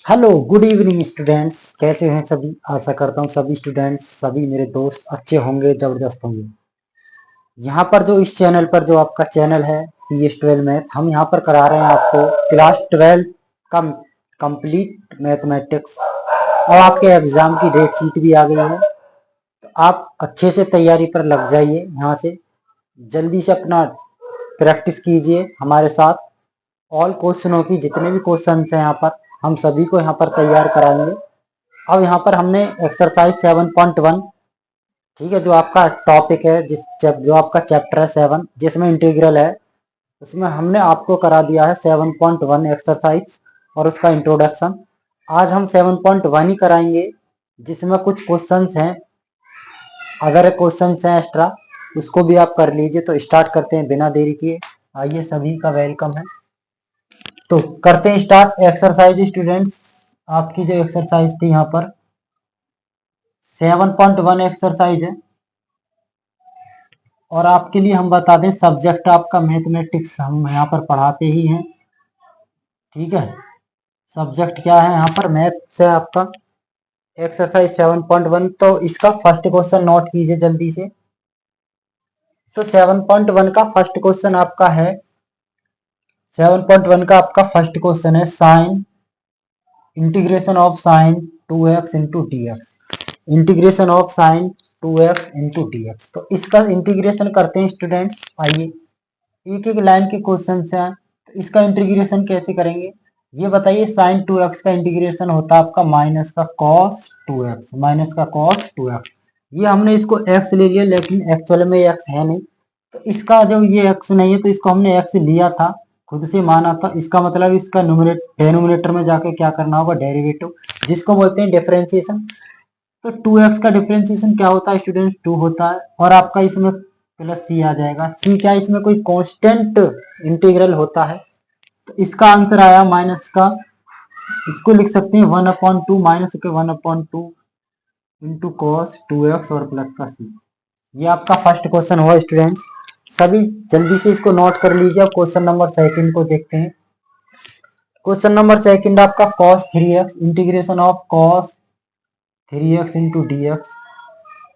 Hello good evening students, कैसे हैं सभी। आशा करता हूँ सभी स्टूडेंट्स, सभी मेरे दोस्त अच्छे होंगे, जबरदस्त होंगे। यहाँ पर जो इस चैनल पर जो आपका चैनल है PS12 मैथ, हम यहाँ पर करा रहे हैं आपको क्लास 12 का कंप्लीट मैथमेटिक्स। और आपके एग्जाम की डेट शीट भी आ गई है, तो आप अच्छे से तैयारी पर लग जाइए। यहाँ से जल्दी से अपना प्रैक्टिस कीजिए हमारे साथ। ऑल क्वेश्चनों की जितने भी क्वेश्चन हैं यहाँ पर हम सभी को यहाँ पर तैयार कराएंगे। अब यहाँ पर हमने एक्सरसाइज 7.1, ठीक है, जो आपका टॉपिक है, जो आपका चैप्टर है 7 जिसमें इंटीग्रल है, उसमें हमने आपको करा दिया है 7.1 एक्सरसाइज और उसका इंट्रोडक्शन। आज हम 7.1 ही कराएंगे, जिसमें कुछ क्वेश्चंस हैं, अगर क्वेश्चंस हैं एक्स्ट्रा, उसको भी आप कर लीजिए। तो स्टार्ट करते हैं बिना देरी किए। आइए, सभी का वेलकम है। तो करते हैं स्टार्ट एक्सरसाइज स्टूडेंट्स। आपकी जो एक्सरसाइज थी यहाँ पर 7.1 एक्सरसाइज है, और आपके लिए हम बता दें सब्जेक्ट आपका मैथमेटिक्स हम यहाँ पर पढ़ाते ही हैं, ठीक है। सब्जेक्ट क्या है यहाँ पर, मैथ्स है आपका। एक्सरसाइज 7.1, तो इसका फर्स्ट क्वेश्चन नोट कीजिए जल्दी से। तो 7.1 का फर्स्ट क्वेश्चन आपका है, 7.1 का आपका फर्स्ट क्वेश्चन है sine integration of sine 2x into d x. Integration of sine 2x into d x, तो इसका इंटीग्रेशन करते हैं स्टूडेंट्स। आइए, एक एक लाइन के क्वेश्चन हैं, तो इसका इंटीग्रेशन कैसे करेंगे ये बताइए। साइन 2x का इंटीग्रेशन होता है आपका माइनस का कॉस 2x, माइनस का कॉस 2x। ये हमने इसको x ले लिया, लेकिन एक्चुअल में x है नहीं, तो इसका जब ये x नहीं है तो इसको हमने x लिया था, खुद से माना था। इसका मतलब इसका डेनोमिनेटर में जाके क्या करना होगा, डेरिवेटिव, जिसको बोलते हैं डिफरेंशिएशन। तो 2x का डिफरेंशिएशन क्या होता है स्टूडेंट, 2 होता है, और आपका इसमें प्लस c आ जाएगा। c क्या, इसमें कोई कांस्टेंट इंटीग्रल होता है, तो इसका आंसर आया माइनस का, इसको लिख सकते हैं 1/2 माइनस के 1/2 इंटू कॉस 2x और प्लस का c। ये आपका फर्स्ट क्वेश्चन हुआ स्टूडेंट्स। सभी जल्दी से इसको नोट कर लीजिए। अब क्वेश्चन नंबर सेकंड को देखते हैं। क्वेश्चन नंबर सेकंड आपका cos 3x integration of cos 3x into d x,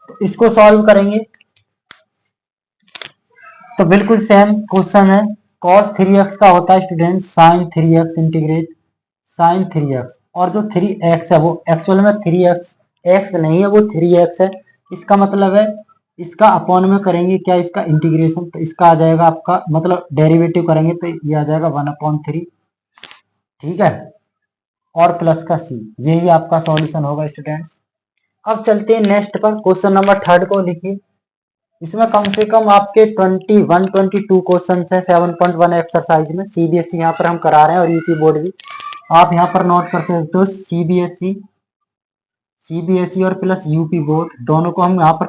तो इसको सॉल्व करेंगे। तो बिल्कुल सेम क्वेश्चन है। cos 3x का होता है student sin 3x integrate sin 3x, और जो 3x है वो एक्चुअल में 3x x नहीं है, वो 3x है। इसका मतलब है इसका अपॉन में करेंगे क्या, इसका इंटीग्रेशन, तो इसका आ जाएगा आपका, मतलब डेरिवेटिव करेंगे तो ये आ जाएगा 1/3, ठीक है, और प्लस का c। यही आपका सॉल्यूशन होगा स्टूडेंट्स। अब चलते हैं नेक्स्ट पर, क्वेश्चन नंबर थर्ड को लिखिए। इसमें कम से कम आपके 22 क्वेश्चन है 7.1 एक्सरसाइज में। सीबीएसई यहाँ पर हम करा रहे हैं और यूपी बोर्ड भी। आप यहाँ पर नोट कर सकते हो, सीबीएसई और प्लस यूपी बोर्ड दोनों को हम यहाँ पर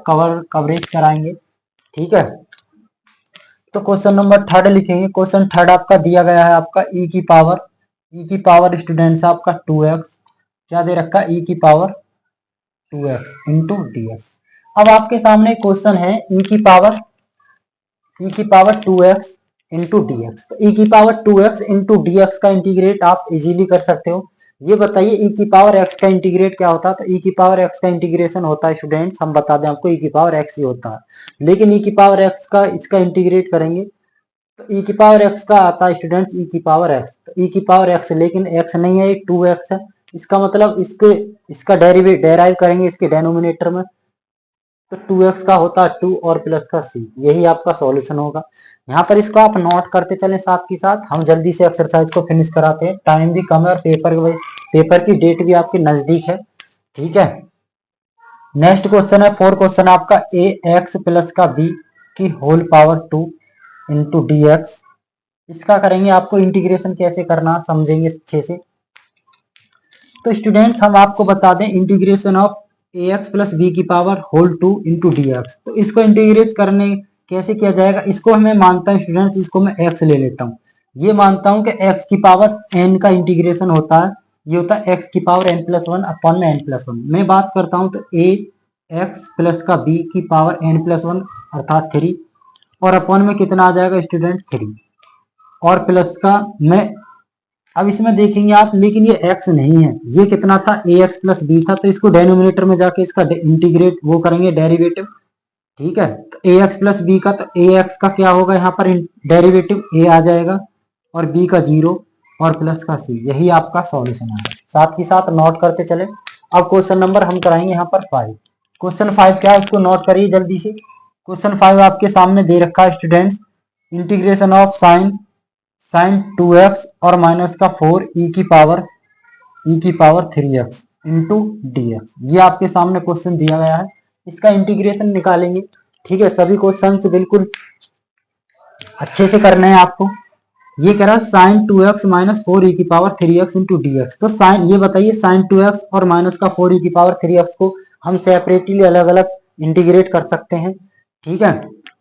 कवरेज कराएंगे, ठीक है। तो क्वेश्चन नंबर थर्ड लिखेंगे। क्वेश्चन थर्ड आपका दिया गया है आपका ई की पावर स्टूडेंट्स आपका 2x, क्या दे रखा है, ई की power 2x into d x. अब आपके सामने क्वेश्चन है ई की power 2x into d x, तो ई की power 2x into d x का इंटीग्रेट आप इजीली कर सकते हो। ये बताइए ई की पावर x का इंटीग्रेट क्या होता है, तो ई की पावर x का इंटीग्रेशन होता है स्टूडेंट्स, हम बता दें आपको, ई की पावर x ही होता है। लेकिन ई की पावर x का इसका इंटीग्रेट करेंगे तो ई की पावर x का आता है स्टूडेंट्स ई की पावर x, तो ई की पावर x, लेकिन x नहीं है, 2x है। इसका मतलब इसका डेराइव करेंगे इसके डेनोमिनेटर में, तो 2x का होता है 2 और प्लस का c। यही आपका सॉल्यूशन होगा। यहाँ पर इसको आप नोट करते चलें साथ के साथ। हम जल्दी से एक्सरसाइज को फिनिश कराते हैं, टाइम भी कम है और पेपर की डेट भी आपकी नजदीक है, ठीक है। नेक्स्ट क्वेश्चन है, फोर क्वेश्चन आपका ए एक्स प्लस का बी की whole power 2 into d x. इसका करेंगे, आपको इंटीग्रेशन कैसे करना समझेंगे अच्छे से। तो स्टूडेंट्स हम आपको बता दें, integration of a x plus b की power whole 2 into d x, तो इसको इंटीग्रेट करने कैसे किया जाएगा। इसको हमें मानता है स्टूडेंट्स, इसको मैं x ले लेता हूँ। ये मानता हूँ कि x की पावर n का इंटीग्रेशन होता है, ये होता है x की पावर n+1 अपॉन में n+1। मैं बात करता हूँ तो a x प्लस का b की पावर n+1 अर्थात 3, और अपॉन में कितना आ जाएगा स्टूडेंट 3, और प्लस का मैं अब इसमें देखेंगे आप, लेकिन ये x नहीं है, ये कितना था, ax प्लस b था, तो इसको डेनोमिनेटर में जाके इसका इंटीग्रेट वो करेंगे, डेरिवेटिव। ठीक है, तो ax प्लस b का, तो ax का क्या होगा यहाँ पर डेरिवेटिव, a आ जाएगा और b का 0 और प्लस का c, यही आपका सॉल्यूशन है। साथ ही साथ नोट करते चले। अब क्वेश्चन नंबर हम कराएंगे यहाँ पर 5। क्वेश्चन 5 क्या है उसको नोट करिए जल्दी से। क्वेश्चन 5 आपके सामने दे रखा है students, integration of sine 2x और माइनस का 4 e की पावर 3x इंटू dx। ये आपके सामने क्वेश्चन दिया गया है, इसका इंटीग्रेशन निकालेंगे। ठीक है, सभी क्वेश्चन बिल्कुल अच्छे से करने हैं आपको। ये कह रहा है साइन 2x माइनस 4 e की पावर 3x इंटू dx। तो साइन, ये बताइए साइन 2x और माइनस का 4 e की पावर 3x को हम सेपरेटली अलग अलग इंटीग्रेट कर सकते हैं। ठीक है,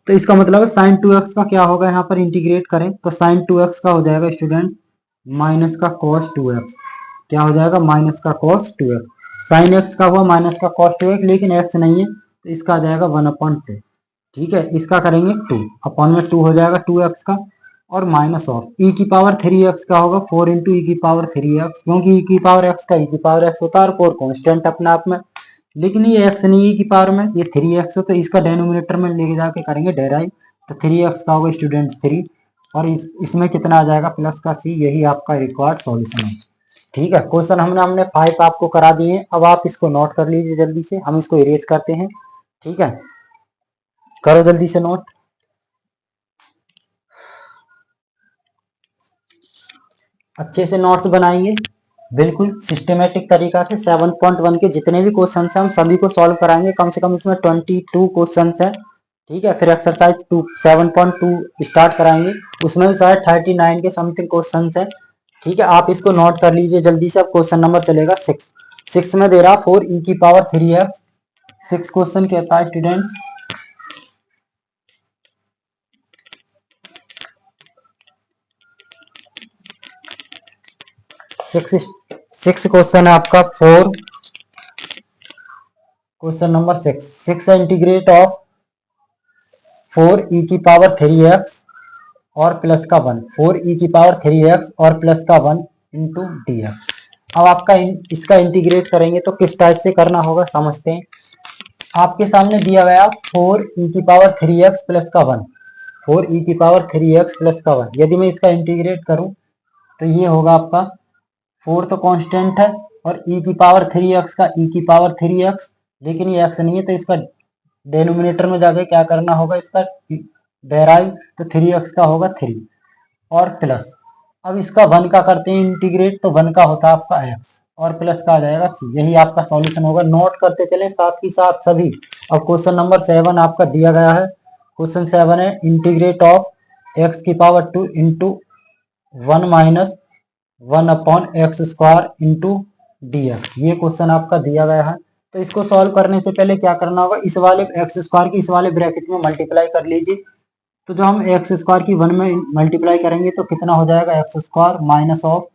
तो इसका मतलब है साइन 2x का क्या होगा, यहाँ पर इंटीग्रेट करें तो साइन 2x का हो जाएगा स्टूडेंट माइनस का cos 2x। क्या हो जाएगा, माइनस का cos 2x। साइन x का हुआ माइनस का cos 2x, लेकिन x नहीं है तो इसका आ जाएगा 1/2। ठीक है, इसका करेंगे 2 अपॉन में 2 हो जाएगा 2x का, और माइनस ऑफ e की पावर 3x का होगा 4 इंटू ई की पावर 3x, क्योंकि e की पावर x का e की पावर x होता है और 4 कॉन्स्टेंट अपने आप में, लेकिन ये x नहीं e की पावर में, ये 3x है, तो इसका डेनोमिनेटर में लेके जाके करेंगे डेराइव, तो 3x का होगा स्टूडेंट 3, और इसमें कितना आ जाएगा प्लस का c, यही आपका रिक्वायर्ड सॉल्यूशन है। ठीक है, क्वेश्चन हमने 5 आपको करा दिए हैं, अब आप इसको नोट कर लीजिए जल्दी से, हम इसको इरेज करते हैं। ठीक है, करो जल्दी से नोट। अच्छे से नोट्स बनाइए, बिल्कुल सिस्टमेटिक तरीका से। 7.1 के जितने भी क्वेश्चन हैं हम सभी को सॉल्व कराएंगे, कम से कम इसमें 22 क्वेश्चन हैं। ठीक है, फिर एक्सरसाइज 7.2 स्टार्ट कराएंगे, उसमें भी शायद 39 के समथिंग क्वेश्चन हैं। ठीक है, आप इसको नोट कर लीजिए जल्दी से। अब क्वेश्चन नंबर चलेगा 6 में दे रहा 4 e की पावर 3x। 6 क्वेश्चन कहता है स्टूडेंट्स, सिक्स क्वेश्चन है आपका 4, क्वेश्चन नंबर 6 है इंटीग्रेट ऑफ 4 e की पावर 3x और प्लस का 1, 4 e की पावर 3x और प्लस का 1 इंटू dx। अब आपका इसका इंटीग्रेट करेंगे तो किस टाइप से करना होगा समझते हैं। आपके सामने दिया गया 4 e की पावर 3x प्लस का 1, 4 e की पावर 3x प्लस का 1, यदि मैं इसका इंटीग्रेट करूं तो ये होगा आपका 4 तो कांस्टेंट है, और e की पावर 3x का e की पावर 3x, लेकिन ये x नहीं है तो इसका डेनोमिनेटर में जाके क्या करना होगा, इसका डेराइव, तो 3x का होगा 3 और प्लस। अब इसका 1 का करते हैं इंटीग्रेट, तो 1 का होता है आपका x और प्लस का आ जाएगा c, यही आपका सॉल्यूशन होगा। नोट करते चले साथ ही साथ सभी। अब क्वेश्चन नंबर 7 आपका दिया गया है, क्वेश्चन 7 है इंटीग्रेट ऑफ x की power 2 into 1 minus 1 upon x square into dx। ये क्वेश्चन आपका दिया गया है, तो इसको सॉल्व करने से पहले क्या करना होगा, इस वाले एक्स स्क्वायर की इस वाले ब्रैकेट में मल्टीप्लाई कर लीजिए। तो जो हम एक्स स्क्वायर की 1 में मल्टीप्लाई करेंगे तो कितना हो जाएगा, x square minus of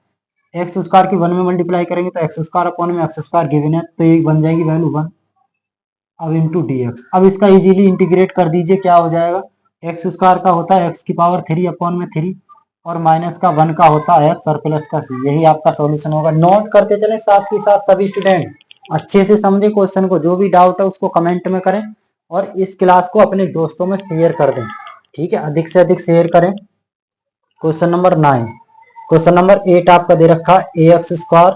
x square की 1 में मल्टीप्लाई करेंगे तो एक्स स्क्वायर अपॉन में एक्स स्क्वायर गिवन है, तो ये बन जाएगी वैल्यू 1। अब इंटू dx, अब इसका इजीली इंटीग्रेट कर दीजिए, क्या हो जाएगा, एक्स स्क्वायर का होता है एक्स की पावर 3 अपॉन में 3 और माइनस का 1 का होता है एक्स और प्लस का c, यही आपका सॉल्यूशन होगा। नोट करते चले साथ ही साथ सभी स्टूडेंट, अच्छे से समझे क्वेश्चन को, जो भी डाउट है उसको कमेंट में करें और इस क्लास को अपने दोस्तों में शेयर कर दें। ठीक है, अधिक से अधिक शेयर करें। क्वेश्चन नंबर 9, क्वेश्चन नंबर 8 आपका दे रखा है ax square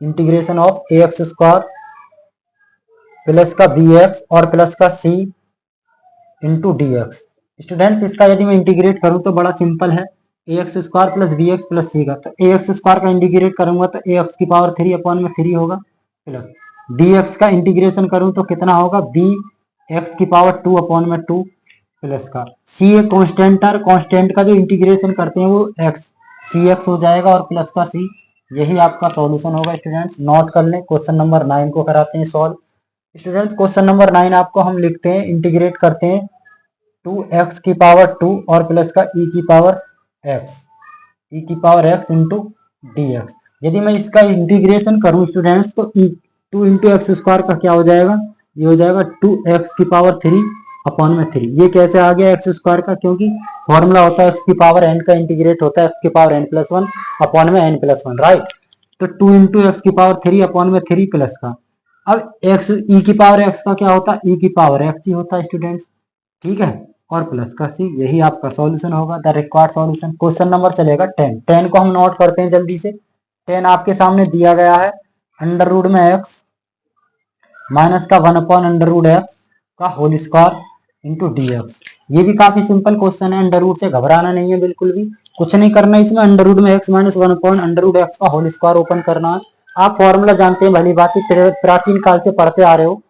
integration of ax square plus का bx और प्लस का c इंटू dx। स्टूडेंट्स इसका यदि मैं इंटीग्रेट करूं तो बड़ा सिंपल है, ax square plus bx plus c का, तो ax स्क्वायर का इंटीग्रेट करूंगा तो ax की पावर 3 अपॉन में 3 होगा, प्लस dx का इंटीग्रेशन करूं तो कितना होगा, bx की पावर 2 अपॉन में 2 प्लस का c एक कांस्टेंट है, कांस्टेंट का जो इंटीग्रेशन करते हैं वो x cx हो जाएगा और प्लस का c, यही आपका सॉल्यूशन होगा। स्टूडेंट्स नोट कर लें, क्वेश्चन नंबर 9 को कराते हैं सॉल्व। स्टूडेंट्स क्वेश्चन नंबर 9 आपको हम लिखते हैं, इंटीग्रेट करते हैं 2x की पावर 2 और प्लस का e की पावर x इंटू dx। यदि मैं इसका इंटीग्रेशन करूं स्टूडेंट्स तो 2 इंटू एक्स स्क्वायर का क्या हो जाएगा, ये हो जाएगा 2x की पावर 3 अपॉन में 3। ये कैसे आ गया एक्स स्क्वायर का, क्योंकि फॉर्मूला होता है एक्स की पावर एन का इंटीग्रेट होता है एक्स की power n plus one upon में एन प्लस वन, राइट। तो 2 इंटू एक्स की पावर 3 अपॉन में 3 प्लस का, अब एक्स ई की पावर एक्स का क्या होता है, ई की पावर एक्स ही होता है स्टूडेंट्स, ठीक है, और प्लस का सी। यही आपका सॉल्यूशन होगा, the required solution. Question number चलेगा 10। 10 को हम नोट करते हैं जल्दी से। 10 आपके सामने दिया गया है अंडर रूट में एक्स माइनस का 1 अपॉन अंडर रूट एक्स का whole square into d x. ये भी काफी सिंपल क्वेश्चन है, अंडर रूट से घबराना नहीं है बिल्कुल भी, कुछ नहीं करना है इसमें। अंडर रूट में x minus 1 upon under root x का होल स्क्वायर ओपन करना है। आप फॉर्मूला जानते हैं, भली बात ही प्राचीन काल से पढ़ते आ रहे हो,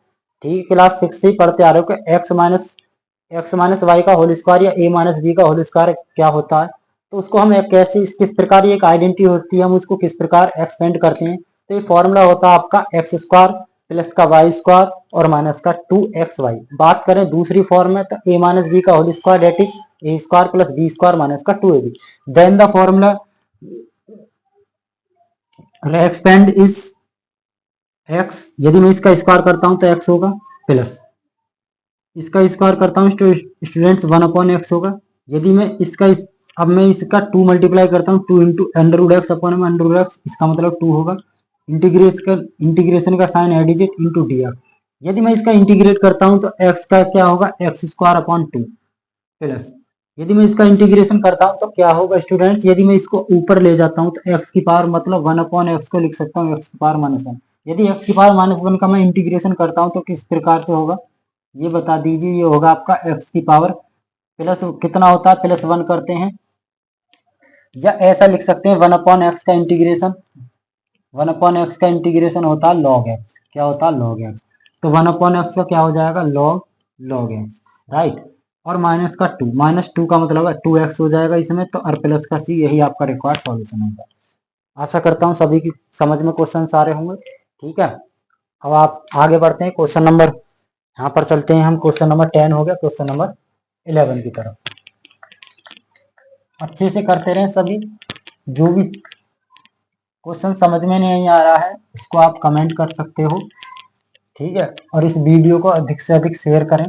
ठीक, क्लास 6 से ही पढ़ते आ रहे हो कि एक्स माइनस वाई का होल स्क्वायर या ए माइनस बी का होल स्क्वायर क्या होता है। तो उसको हम कैसे, किस प्रकार एक आइडेंटिटी होती है, हम उसको किस प्रकार एक्सपेंड करते हैं। तो ये फॉर्मूला होता है आपका एक्स स्क्वायर प्लस का वाई स्क्वायर और माइनस का 2xy। बात करें दूसरी फॉर्म में तो ए माइनस बी का whole square that is a square plus b square minus का 2ab। Then the formula expand is x, यदि मैं इसका स्क्वायर करता हूं तो एक्स होगा, प्लस इसका स्क्वायर करता हूँ स्टूडेंट्स 1 अपॉन एक्स होगा। यदि मैं अब मैं इसका 2 मल्टीप्लाई करता हूँ, 2 into under root x upon में अंडर रूट एक्स, इसका मतलब 2 होगा। इंटीग्रेशन का साइन एडिजिट इंटू डी एक्स। यदि मैं इसका इंटीग्रेट करता हूँ तो एक्स का क्या होगा, एक्स स्क्वायर अपॉन 2 प्लस, यदि मैं इसका इंटीग्रेशन करता हूँ तो क्या होगा स्टूडेंट्स, यदि मैं इसको ऊपर ले जाता हूँ तो एक्स की पावर मतलब 1 अपॉन एक्स को लिख सकता हूँ एक्स की पावर माइनस 1। यदि एक्स की पावर माइनस 1 का मैं इंटीग्रेशन करता हूँ तो किस प्रकार से होगा, ये बता दीजिए। ये होगा आपका एक्स की पावर प्लस कितना होता है, प्लस 1 करते हैं, या ऐसा लिख सकते हैं 1 अपॉन एक्स का इंटीग्रेशन, 1 अपॉन एक्स का इंटीग्रेशन होता है लॉग एक्स। क्या होता है, लॉग एक्स। तो 1 अपॉन एक्स का क्या हो जाएगा, लॉग एक्स, राइट। और माइनस का 2, माइनस 2 का मतलब है 2x हो जाएगा इसमें, तो और प्लस का c, यही आपका रिक्वायर्ड सॉल्यूशन होगा। आशा करता हूँ सभी की समझ में क्वेश्चन आ रहे होंगे, ठीक है। अब आप आगे बढ़ते हैं, क्वेश्चन नंबर यहाँ पर चलते हैं हम। क्वेश्चन नंबर 10 हो गया, क्वेश्चन नंबर 11 की तरफ अच्छे से करते रहे सभी। जो भी क्वेश्चन समझ में नहीं आ रहा है उसको आप कमेंट कर सकते हो, ठीक है। और इस वीडियो को अधिक से अधिक शेयर करें,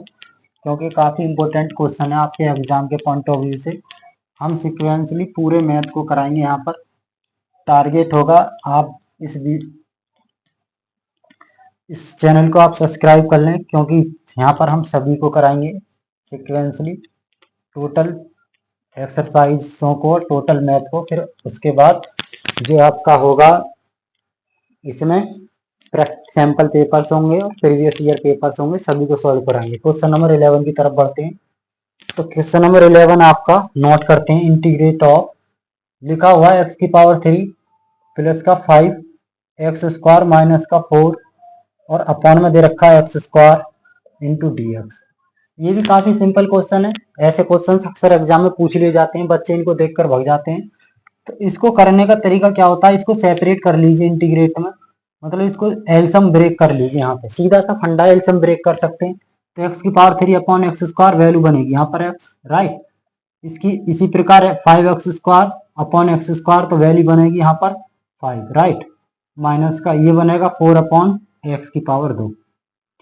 क्योंकि काफ़ी इंपॉर्टेंट क्वेश्चन है आपके एग्जाम के पॉइंट ऑफ व्यू से। हम सिक्वेंसली पूरे मैथ को कराएंगे यहाँ पर। टारगेट होगा आप इस चैनल को आप सब्सक्राइब कर लें, क्योंकि यहाँ पर हम सभी को कराएंगे सिक्वेंसली टोटल एक्सरसाइजों को, टोटल मैथ को। फिर उसके बाद जो आपका होगा इसमें सैंपल पेपर्स होंगे और प्रीवियस ईयर पेपर्स होंगे, सभी को सॉल्व कराएंगे। क्वेश्चन नंबर 11 की तरफ बढ़ते हैं। तो क्वेश्चन नंबर 11 आपका नोट करते हैं, इंटीग्रेट ऑफ, लिखा हुआ है एक्स की पावर 3 प्लस का 5 एक्स स्क्वायर माइनस का 4 और अपॉन में दे रखा है x square into d x. ये भी काफी सिंपल क्वेश्चन है, ऐसे क्वेश्चन अक्सर एग्जाम में पूछ लिए जाते हैं, बच्चे इनको देखकर भग जाते हैं। तो इसको करने का तरीका क्या होता है, इसको सेपरेट कर लीजिए इंटीग्रेट में, मतलब इसको एलसम ब्रेक कर लीजिए। यहाँ पे सीधा सा फंडा एलसम ब्रेक कर सकते हैं। तो एक्स की power 3 upon x square value बनेगी यहाँ पर एक्स, राइट। इसकी इसी प्रकार 5x square upon x square, तो वैल्यू बनेगी यहाँ पर 5, राइट। माइनस का ये बनेगा 4 अपॉन एक्स की पावर 2,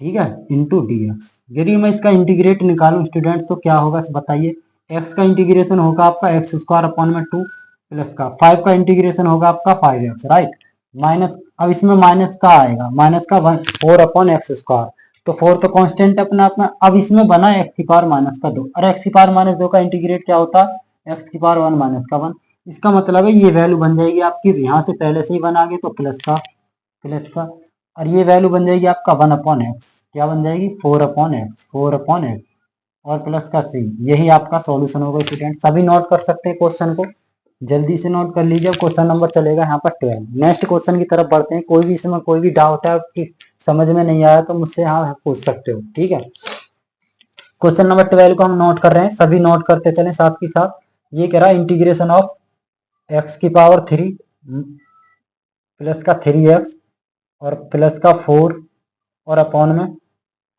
ठीक है, इंटू डी एक्स। यदि मैं इसका इंटीग्रेट निकालूं स्टूडेंट तो क्या होगा बताइए। एक्स का इंटीग्रेशन होगा आपका एक्स स्क्वायर अपॉन में 2 प्लस का 5 का इंटीग्रेशन होगा आपका 5x, राइट। माइनस, अब इसमें माइनस का आएगा, माइनस का 4 अपॉन एक्स स्क्वायर, तो 4 तो कांस्टेंट अपना अपना। अब इसमें बना एक्स की पावर माइनस का 2, और एक्स की पावर माइनस 2 का इंटीग्रेट क्या होता है, एक्स की पावर 1 माइनस का 1। इसका मतलब है ये वैल्यू बन जाएगी आपकी, यहाँ से पहले से ही बना गए तो प्लस का, और ये वैल्यू बन जाएगी आपका 1 अपॉन एक्स। क्या बन जाएगी, 4 अपॉन एक्स, 4 अपॉन एक्स और प्लस का सी। यही आपका सॉल्यूशन होगा स्टूडेंट। सभी नोट कर सकते हैं क्वेश्चन को, जल्दी से नोट कर लीजिए। क्वेश्चन नंबर चलेगा यहाँ पर 12। नेक्स्ट क्वेश्चन की तरफ बढ़ते हैं। कोई भी इसमें कोई भी डाउट है कि समझ में नहीं आया तो मुझसे यहाँ पूछ सकते हो, ठीक है। क्वेश्चन नंबर 12 को हम नोट कर रहे हैं, सभी नोट करते चले साथ के साथ। ये कह रहा है इंटीग्रेशन ऑफ एक्स की पावर 3 प्लस का 3x और प्लस का 4 और अपॉन में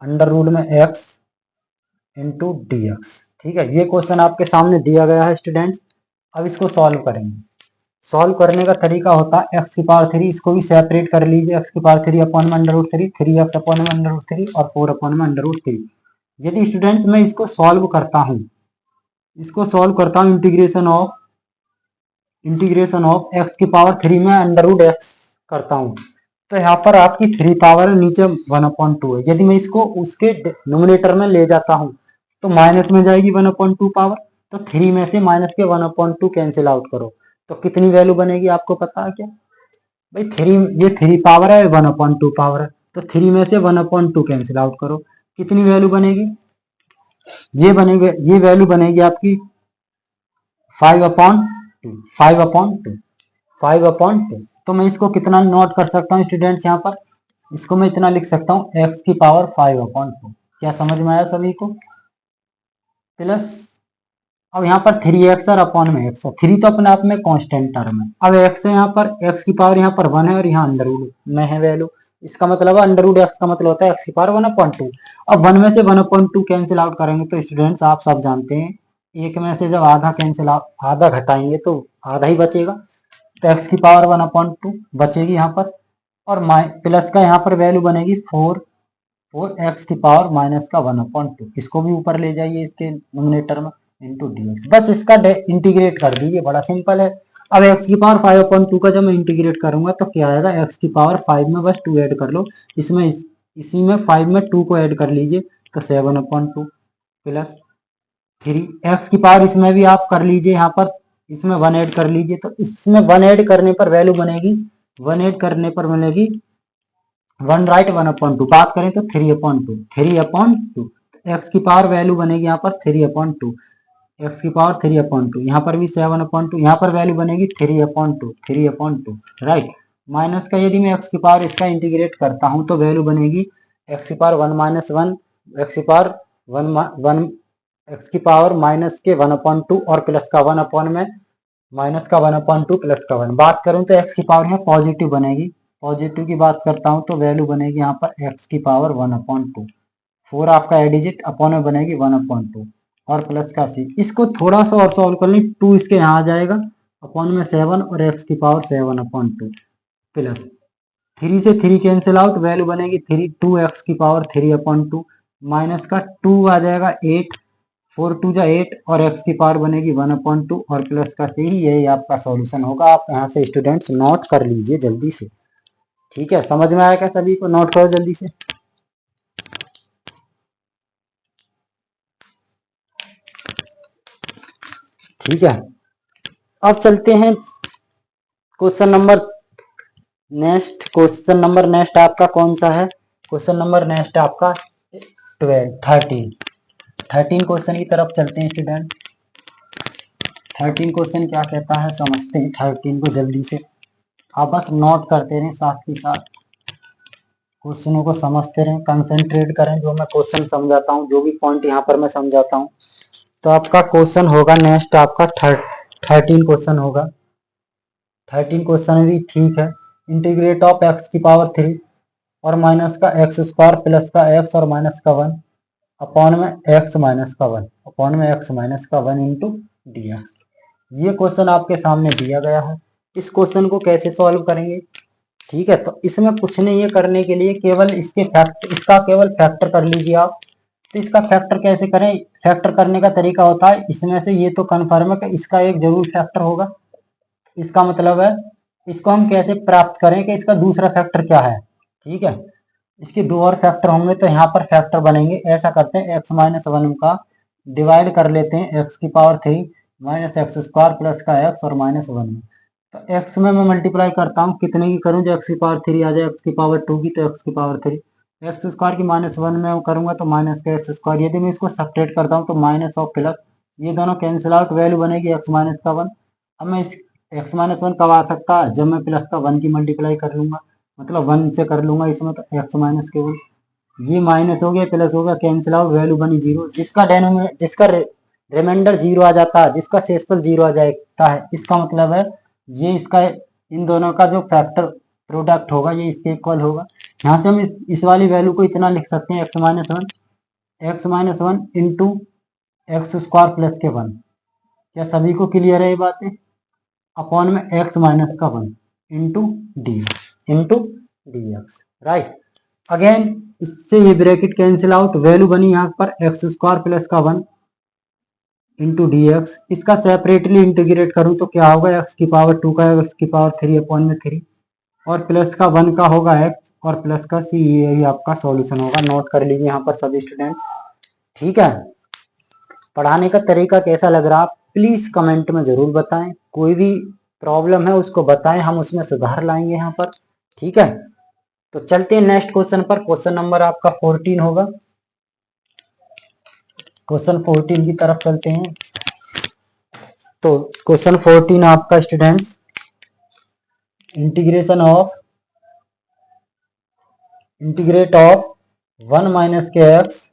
अंडर रूट में x इंटू डी एक्स, ठीक है। ये क्वेश्चन आपके सामने दिया गया है स्टूडेंट्स। अब इसको सॉल्व करेंगे। सॉल्व करने का तरीका होता है एक्स की पावर 3, इसको भी सेपरेट कर लीजिए। एक्स की पावर 3 अपॉन में अंडर रूट 3, 3x अपॉन में अंडर रूट 3 और 4 अपॉन में अंडर रूट 3। यदि स्टूडेंट्स मैं इसको सॉल्व करता हूँ, इंटीग्रेशन ऑफ एक्स की पावर 3 में अंडर रूट एक्स करता हूँ, तो यहाँ पर आपकी 3 पावर नीचे 1/2 है। यदि मैं इसको उसके नोमिनेटर में ले जाता हूँ तो माइनस में जाएगी 1/2 पावर, तो 3 में से माइनस के 1/2 कैंसिल आउट करो तो कितनी वैल्यू बनेगी आपको पता है क्या भाई? 3, ये 3 पावर है, 1/2 पावर है, तो 3 में से 1/2 कैंसिल आउट करो, कितनी वैल्यू बनेगी? ये वैल्यू बनेगी आपकी 5/2, 5/2, 5/2। तो मैं इसको कितना नोट कर सकता हूँ स्टूडेंट्स? यहाँ पर इसको मैं इतना लिख सकता हूँ एक्स की पावर 5/2। क्या समझ में आया सभी को? प्लस अब यहाँ पर 3x और अपॉन में x है, 3 तो अपने आप में कांस्टेंट टर्म है। अब x है यहाँ पर, x की पावर यहाँ पर 1 है और यहाँ अंडर रूट में है वैल्यू, इसका मतलब है अंडर रूट x का मतलब होता है x की पावर 1/2। अब 1 में से 1/2 कैंसिल आउट करेंगे तो स्टूडेंट्स आप सब जानते हैं, एक में से जब आधा घटाएंगे तो आधा ही बचेगा, तो x की पावर 1/2 बचेगी यहाँ पर, और प्लस का यहाँ पर वैल्यू बनेगी 4x की पावर माइनस का 1/2। इसको भी ऊपर ले जाइए इसके नोमिनेटर में, इंटू dx। बस इसका इंटीग्रेट कर दीजिए, बड़ा सिंपल है। अब x की पावर 5/2 का जब मैं इंटीग्रेट करूंगा तो क्या आएगा? x की पावर 5 में बस 2 ऐड कर लो, इसमें इसी में 5 में 2 को ऐड कर लीजिए तो 7/2 प्लस 3 x की पावर इसमें भी आप कर लीजिए, यहाँ पर इसमें 1 ऐड कर लीजिए, तो इसमें 1 ऐड करने पर वैल्यू बनेगी, 1 ऐड करने पर बनेगी 1 राइट 1/2, बात करें तो 3/2 एक्स की पावर वैल्यू बनेगी यहाँ पर 3/2, एक्स की पावर 3/2, यहाँ पर भी 7/2, यहाँ पर वैल्यू बनेगी 3/2 राइट। माइनस का यदि मैं एक्स की पावर इसका इंटीग्रेट करता हूँ तो वैल्यू बनेगी एक्स की पावर 1 - 1, एक्स की पावर 1 एक्स की पावर माइनस के 1/2 और प्लस का 1 अपॉन में माइनस का 1/2 प्लस का 1। बात करूं तो एक्स की पावर यहाँ पॉजिटिव बनेगी, पॉजिटिव की बात करता हूं तो वैल्यू बनेगी यहाँ पर एक्स की पावर 1/2, 4 आपका एडिजिट अपॉन में बनेगी 1/2 और प्लस का सी। इसको थोड़ा सा और सॉल्व कर लें, 2 इसके यहाँ आ जाएगा, अपॉन में 7 और एक्स की पावर 7/2 प्लस 3 से 3 कैंसिल आउट, वैल्यू बनेगी 2x की पावर 3/2 माइनस का 2 आ जाएगा 8, 4 2 जा 8 और x की पावर बनेगी 1/2 और प्लस का सी। यही आपका सॉल्यूशन होगा। आप यहाँ से स्टूडेंट्स नोट कर लीजिए जल्दी से, ठीक है? समझ में आया क्या सभी को? नोट करो जल्दी से। ठीक है, अब चलते हैं क्वेश्चन नंबर नेक्स्ट आपका कौन सा है? क्वेश्चन नंबर नेक्स्ट आपका 13 क्वेश्चन की तरफ चलते हैं स्टूडेंट। 13 क्वेश्चन क्या कहता है समझते हैं 13 को जल्दी से। आप बस नोट करते रहें, साथ ही साथ क्वेश्चनों को समझते रहें, कंसंट्रेट करें जो मैं क्वेश्चन समझाता हूँ, जो भी पॉइंट यहाँ पर मैं समझाता हूँ। तो आपका क्वेश्चन होगा नेक्स्ट आपका 13 क्वेश्चन होगा। 13 क्वेश्चन भी ठीक है। इंटीग्रेट ऑफ एक्स की पावर 3 और माइनस का एक्स स्क्वायर प्लस का एक्स और माइनस का 1 अपॉन में एक्स माइनस का 1 अपॉन में एक्स माइनस का 1 इंटू डी एक्स। ये क्वेश्चन आपके सामने दिया गया है। इस क्वेश्चन को कैसे सॉल्व करेंगे? ठीक है, तो इसमें कुछ नहीं है करने के लिए, केवल इसका केवल फैक्टर कर लीजिए आप। तो इसका फैक्टर कैसे करें? फैक्टर करने का तरीका होता है, इसमें से ये तो कन्फर्म है कि इसका एक जरूर फैक्टर होगा। इसका मतलब है इसको हम कैसे प्राप्त करें कि इसका दूसरा फैक्टर क्या है? ठीक है, इसके 2 और फैक्टर होंगे तो यहाँ पर फैक्टर बनेंगे। ऐसा करते हैं एक्स माइनस 1 का डिवाइड कर लेते हैं एक्स की power 3 minus x square plus का एक्स और माइनस 1 में। तो एक्स में मैं मल्टीप्लाई करता हूँ, कितने की करूँ? जो एक्स की पावर 3 आ जाए, एक्स की पावर 2 की तो एक्स की पावर 3, एक्स स्क्वायर की -1 में करूंगा तो माइनस का एक्स स्क्वायर। यदि मैं इसको सब्ट्रैक्ट करता हूँ तो माइनस और प्लस ये दोनों कैंसिल आउट, वैल्यू बनेगी एक्स माइनस का 1। अब मैं इस एक्स माइनस 1 कब आ सकता है? जब मैं प्लस का 1 की मल्टीप्लाई कर लूंगा, मतलब 1 से कर लूंगा इसमें, तो एक्स माइनस के 1, ये माइनस हो गया प्लस हो गया, कैंसिल आउट, वैल्यू बनी 0। जिसका रिमाइंडर 0 आ जाता है, जिसका शेषफल 0 आ जाता है, इसका मतलब है ये इसका इन दोनों का जो फैक्टर प्रोडक्ट होगा ये इसके इक्वल होगा। यहाँ से हम इस वाली वैल्यू को इतना लिख सकते हैं x minus one into x square plus के 1। क्या सभी को क्लियर है ये बातें? अपॉन में एक्स माइनस का 1 into d x right. Again इससे ये ब्रैकेट कैंसिल आउट, वैल्यू बनी यहाँ पर एक्स स्क्वायर प्लस का 1 इंटू डी एक्स। इसका सेपरेटली इंटीग्रेट करूं तो क्या होगा, एक्स की पावर 2 का एक्स की पावर 3 अपॉन में 3 और प्लस का 1 का होगा एक्स और प्लस का सी, यही आपका सॉल्यूशन होगा। नोट कर लीजिए यहाँ पर सभी स्टूडेंट। ठीक है, पढ़ाने का तरीका कैसा लग रहा प्लीज कमेंट में जरूर बताएं। कोई भी प्रॉब्लम है उसको बताएं, हम उसमें सुधार लाएंगे यहाँ पर। ठीक है, तो चलते हैं नेक्स्ट क्वेश्चन पर। क्वेश्चन नंबर आपका 14 होगा। क्वेश्चन 14 की तरफ चलते हैं। तो क्वेश्चन 14 आपका स्टूडेंट्स, इंटीग्रेट ऑफ 1 माइनस के एक्स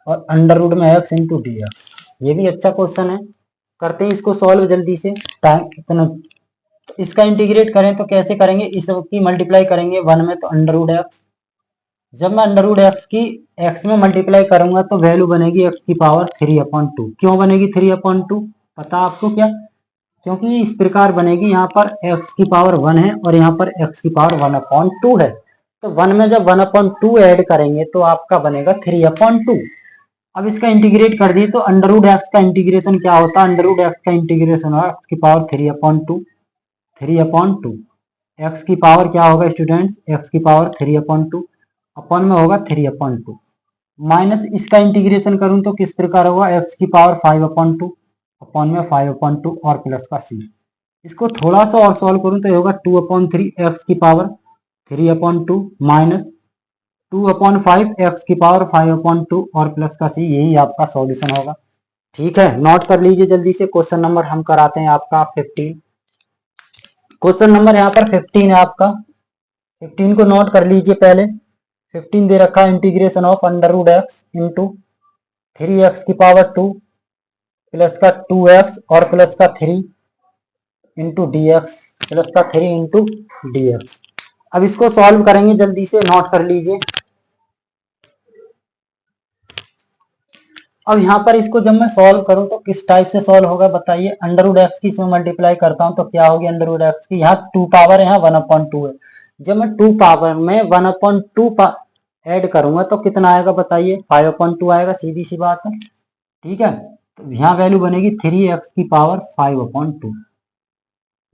और अंडर रूट में एक्स इंटू डी एक्स। ये भी अच्छा क्वेश्चन है, करते हैं इसको सॉल्व जल्दी से। टाइम इतना, इसका इंटीग्रेट करें तो कैसे करेंगे, इसकी मल्टीप्लाई करेंगे 1 में तो अंडर रूट एक्स। जब मैं अंडर रूट एक्स की एक्स में मल्टीप्लाई करूंगा तो वैल्यू बनेगी एक्स की पावर 3/2। क्यों बनेगी 3/2, पता आपको क्या? क्योंकि इस प्रकार बनेगी, यहाँ पर x की पावर 1 है और यहाँ पर x की पावर 1/2 है। तो 1 में जब 1/2 ऐड करेंगे तो आपका बनेगा 3/2। अब इसका इंटीग्रेट कर दिए तो अंडर रूट एक्स का इंटीग्रेशन क्या होता है, अंडर रूट एक्स का इंटीग्रेशन होगा एक्स की पावर 3/2 एक्स की पावर क्या होगा स्टूडेंट्स, एक्स की पावर 3/2 अपॉन में होगा 3/2 माइनस इसका इंटीग्रेशन करूं तो किस प्रकार होगा, एक्स की पावर 5/2 अपॉन में 5/2 और प्लस का सी। इसको थोड़ा सा और सॉल्व करूं तो ये होगा 2/3 एक्स की पावर 3/2 माइनस 2/5 एक्स की पावर 5/2 और प्लस का सी, यही आपका सॉल्यूशन होगा। ठीक है, नोट कर लीजिए जल्दी से। क्वेश्चन नंबर हम कराते हैं आपका 15। क्वेश्चन नंबर यहाँ पर 15 है आपका। 15 को नोट कर लीजिए पहले। 15 दे रखा है integration of under root x into 3x की पावर 2 प्लस का 2x और प्लस का 3 इंटू डी एक्स, प्लस का 3 इंटू डी एक्स। अब इसको सॉल्व करेंगे जल्दी से, नोट कर लीजिए। अब यहाँ पर इसको जब मैं सॉल्व करूं तो किस टाइप से सॉल्व होगा बताइए। अंडर रूट एक्स की इसमें मल्टीप्लाई करता हूं तो क्या होगी, अंडर रूट एक्स की यहाँ 2 पावर है, यहाँ 1/2 है। जब मैं 2 पावर में 1/2 ऐड करूंगा तो कितना आएगा बताइए, 5/2 आएगा, सीधी सी बात है। ठीक है, तो यहाँ वैल्यू बनेगी 3x की पावर 5/2।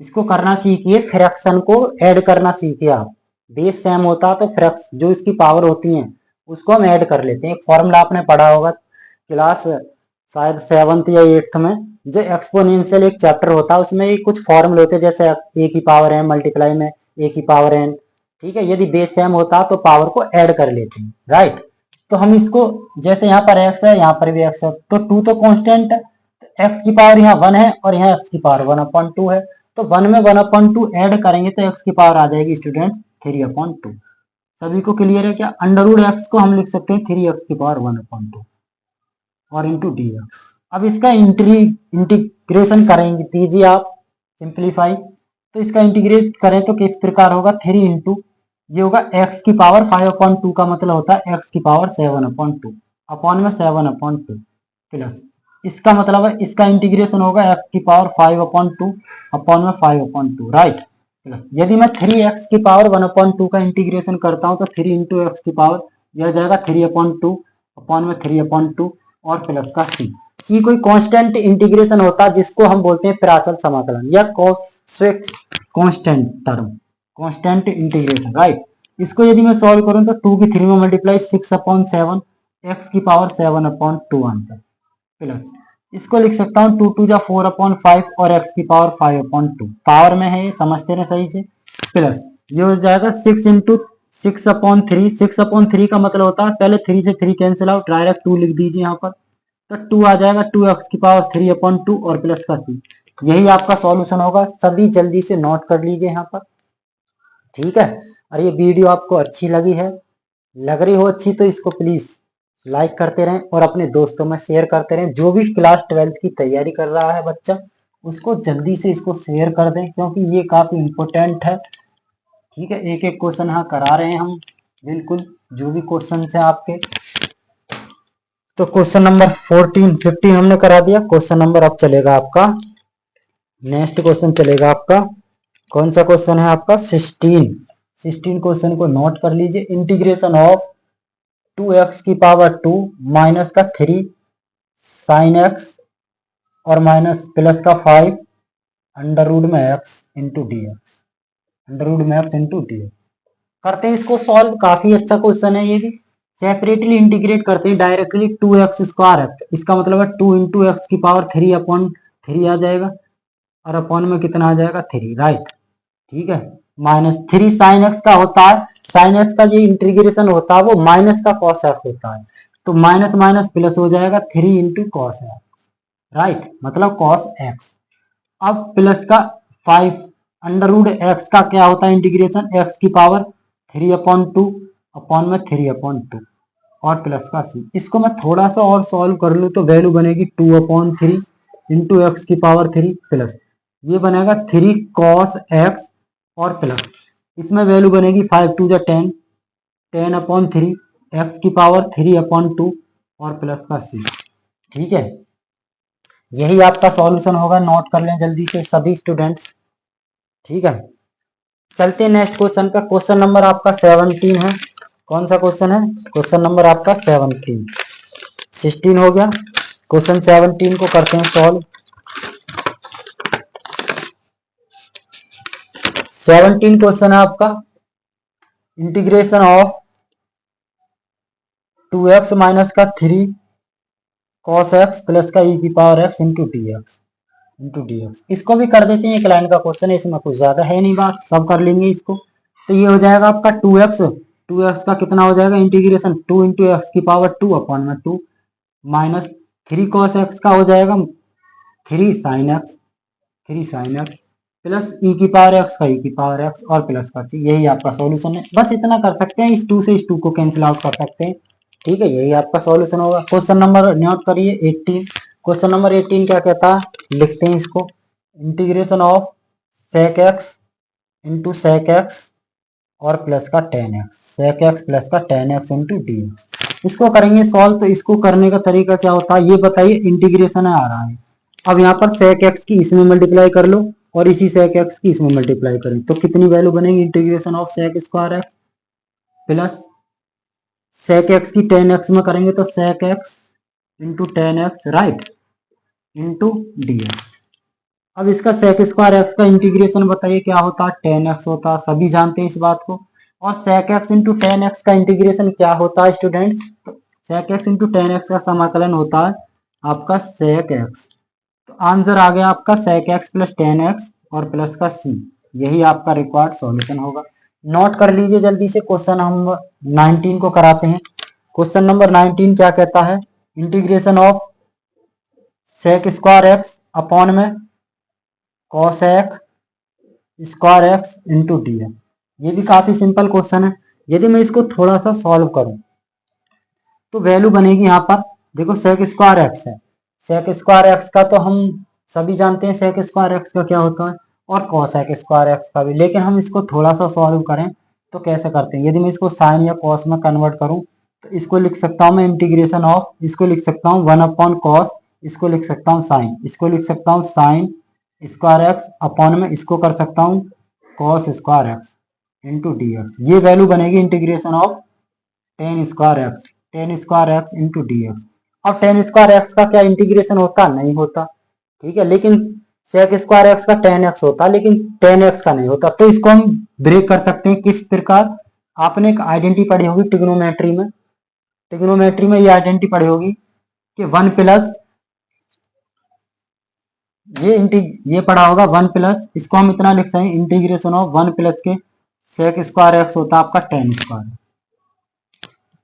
इसको करना सीखिए, फ्रैक्शन को ऐड करना सीखिए आप। बेस सेम होता तो फ्रैक्स जो इसकी पावर होती है उसको हम ऐड कर लेते हैं। एक फॉर्मूला आपने पढ़ा होगा क्लास शायद 7th या 8th में, जो एक्सपोनेंशियल एक चैप्टर होता है उसमें कुछ फॉर्मूले होते हैं, जैसे a की पावर m मल्टीप्लाई में a की पावर n। ठीक है, यदि बेस सेम होता तो पावर को ऐड कर लेते हैं, राइट। तो हम इसको, जैसे यहाँ पर x है यहाँ पर भी x है, तो 2 तो कांस्टेंट है, तो x की पावर यहाँ 1 है और यहाँ x की पावर 1/2 है। तो 1 में 1/2 ऐड करेंगे तो x की पावर आ जाएगी स्टूडेंट 3/2। सभी को क्लियर है क्या? अंडर रूट एक्स को हम लिख सकते हैं 3x की पावर 1/2 और इंटू डी एक्स। अब इसका इंटीग्रेशन करेंगे, दीजिए आप सिंप्लीफाई। तो इसका इंटीग्रेट करें तो किस प्रकार होगा, 3 इंटू ये होगा x की पावर 5/2 का मतलब होता है x की पावर 7/2 अपॉन में 7/2 प्लस इसका मतलब है इसका इंटीग्रेशन होगा x की पावर 5/2 अपॉन में 5/2, राइट। प्लस यदि मैं 3x की पावर 1/2 का इंटीग्रेशन करता हूं तो 3 इंटू एक्स की पावर यह जाएगा 3/2 अपॉन में 3/2 और प्लस का सी कोई कांस्टेंट इंटीग्रेशन होता है जिसको हम बोलते हैं प्राचल समाकलन या constant term, constant integration, right. इसको यदि मैं सॉल्व करूं तो 2 की 3 में मल्टीप्लाई 6/7 एक्स की पावर 7/2 आंसर प्लस इसको लिख सकता हूँ 2 2 जा 4/5 और x की पावर 5/2 पावर में है, समझते रहे सही से। प्लस ये हो जाएगा 6 इंटू 6/3। 6/3 का मतलब होता है पहले 3 से 3 कैंसिल आउट, डायरेक्ट 2 लिख दीजिए यहाँ पर, तो 2 आ जाएगा 2x की पावर 3/2 और प्लस का सी। यही आपका सॉल्यूशन होगा। सभी जल्दी से नोट कर लीजिए यहाँ पर। ठीक है, और ये वीडियो आपको अच्छी लगी है, लग रही हो अच्छी, तो इसको प्लीज लाइक करते रहें और अपने दोस्तों में शेयर करते रहें। जो भी क्लास 12th की तैयारी कर रहा है बच्चा, उसको जल्दी से इसको शेयर कर दें क्योंकि ये काफी इंपॉर्टेंट है। ठीक है, एक एक क्वेश्चन यहाँ करा रहे हैं हम, बिल्कुल जो भी क्वेश्चन है आपके। तो क्वेश्चन नंबर 15 हमने करा दिया। क्वेश्चन नंबर अब चलेगा आपका, नेक्स्ट क्वेश्चन चलेगा आपका, कौन सा क्वेश्चन है आपका, 16। 16 क्वेश्चन को नोट कर लीजिए। इंटीग्रेशन ऑफ 2x की पावर 2 माइनस का 3 साइन x और माइनस प्लस का 5 अंडर रूट में x into d x, under root में x इंटू डी एक्स। करते हैं इसको सॉल्व, काफी अच्छा क्वेश्चन है ये भी। सेपरेटली इंटीग्रेट करते हैं डायरेक्टली 2x स्क्वायर एक्स, इसका मतलब है 2 इंटू एक्स की पावर 3 अपॉन 3 आ जाएगा और अपॉन में कितना आ जाएगा 3, राइट, ठीक है। माइनस 3 साइन एक्स का होता है, साइन एक्स का जो इंटीग्रेशन होता है वो माइनस का कॉस एक्स होता है, तो माइनस माइनस प्लस हो जाएगा 3 इंटू कॉस एक्स, राइट, मतलब कॉस एक्स। अब प्लस का 5 अंडर रूट एक्स का क्या होता है इंटीग्रेशन, एक्स की पावर 3 अपॉन 2 अपॉन में 3 अपॉन 2 और प्लस का सी। इसको मैं थोड़ा सा और सॉल्व कर लूँ तो वैल्यू बनेगी 2 अपॉन 3 इंटू एक्स की पावर 3 प्लस ये बनेगा 3 कॉस एक्स और प्लस इसमें वैल्यू बनेगी 5 टू 10, 10 अपॉन 3 एक्स की पावर 3 अपॉन 2 और प्लस का सी, ठीक है। यही आपका सॉल्यूशन होगा, नोट कर लें जल्दी से सभी स्टूडेंट्स, ठीक है। चलते हैं नेक्स्ट क्वेश्चन पे। क्वेश्चन नंबर आपका 17 है। कौन सा क्वेश्चन है, क्वेश्चन नंबर आपका 17, 16 हो गया, क्वेश्चन 17 को करते हैं सॉल्व। 17 क्वेश्चन है आपका, इंटीग्रेशन ऑफ 2x माइनस का 3 कॉस एक्स प्लस का ई की power x into d x. इसको भी कर देते हैं, एक लाइन का क्वेश्चन है, इसमें कुछ ज्यादा है नहीं बात, सब कर लेंगे इसको। तो ये हो जाएगा आपका 2x का कितना हो जाएगा इंटीग्रेशन 2 इंटू एक्स की पावर 2 अपॉन में 2 माइनस 3 कॉस एक्स का हो जाएगा 3 साइन एक्स प्लस ई की पावर एक्स का ई की पावर एक्स और प्लस का सी। यही आपका सॉल्यूशन है, बस इतना कर सकते हैं, इस 2 से इस 2 को कैंसिल आउट कर सकते हैं, ठीक है। यही आपका सॉल्यूशन होगा। क्वेश्चन नंबर नोट करिए 18। क्वेश्चन नंबर 18 क्या कहता है, लिखते हैं इसको, integration of sec x into sec x और प्लस का tan x, sec x plus का tan x into d x. इसको करेंगे सॉल्व, तो इसको करने का तरीका क्या होता है ये बताइए। इंटीग्रेशन आ रहा है, अब यहाँ पर सेक एक्स की इसमें मल्टीप्लाई कर लो और इसी सेक एक्स की इसमें मल्टीप्लाई करें तो कितनी वैल्यू बनेगी integration of sec square x plus sec x की टेन एक्स में करेंगे तो sec x into tan x, right, into d x. अब इसका सेक स्क्वायर एक्स का इंटीग्रेशन बताइए क्या होता है, टेन एक्स होता है, सभी जानते हैं इस बात को। और sec x into tan x का इंटीग्रेशन क्या होता है students, sec x into tan x का समाकलन होता है आपका सेक एक्स। तो आंसर आ गया आपका सेक एक्स प्लस टेन एक्स और प्लस का सी। यही आपका रिक्वायर्ड सॉल्यूशन होगा। नोट कर लीजिए जल्दी से, क्वेश्चन नंबर 19 को कराते हैं। क्वेश्चन नंबर 19 क्या कहता है, integration of sec square x upon में cosec square x into d x. ये भी काफी सिंपल क्वेश्चन है। यदि मैं इसको थोड़ा सा सॉल्व करूं तो वैल्यू बनेगी यहाँ पर, देखो सेक स्क्वायर एक्स है, सेक स्क्वायर एक्स का तो हम सभी जानते हैं सेक स्क्वायर एक्स का क्या होता है और कॉसेक स्क्वायर एक्स का भी, लेकिन हम इसको थोड़ा सा सॉल्व करें तो कैसे करते हैं। यदि मैं इसको साइन या कॉस में कन्वर्ट करूं तो इसको लिख सकता हूं मैं इंटीग्रेशन ऑफ, इसको लिख सकता हूँ 1 अपॉन कॉस, इसको लिख सकता हूँ साइन, इसको लिख सकता हूँ साइन स्क्वायर एक्स अपॉन में इसको कर सकता हूँ cos square x into d x. ये वैल्यू बनेगी integration of ten square x into d x. अब टेन स्क्वायर एक्स का क्या इंटीग्रेशन होता, नहीं होता, ठीक है, लेकिन सेक स्क्वायर एक्स का टेन एक्स होता लेकिन टेन एक्स का नहीं होता। तो इसको हम ब्रेक कर सकते हैं किस प्रकार, आपने एक आइडेंटिटी पढ़ी होगी ट्रिग्नोमेट्री में, ट्रिग्नोमेट्री में ये आइडेंटिटी पढ़ी होगी कि वन प्लस ये पढ़ा होगा 1 प्लस, इसको हम इतना लिख सकते हैं इंटीग्रेशन ऑफ 1 प्लस के सेक स्क्वायर एक्स होता है आपका टेन स्क्वायर,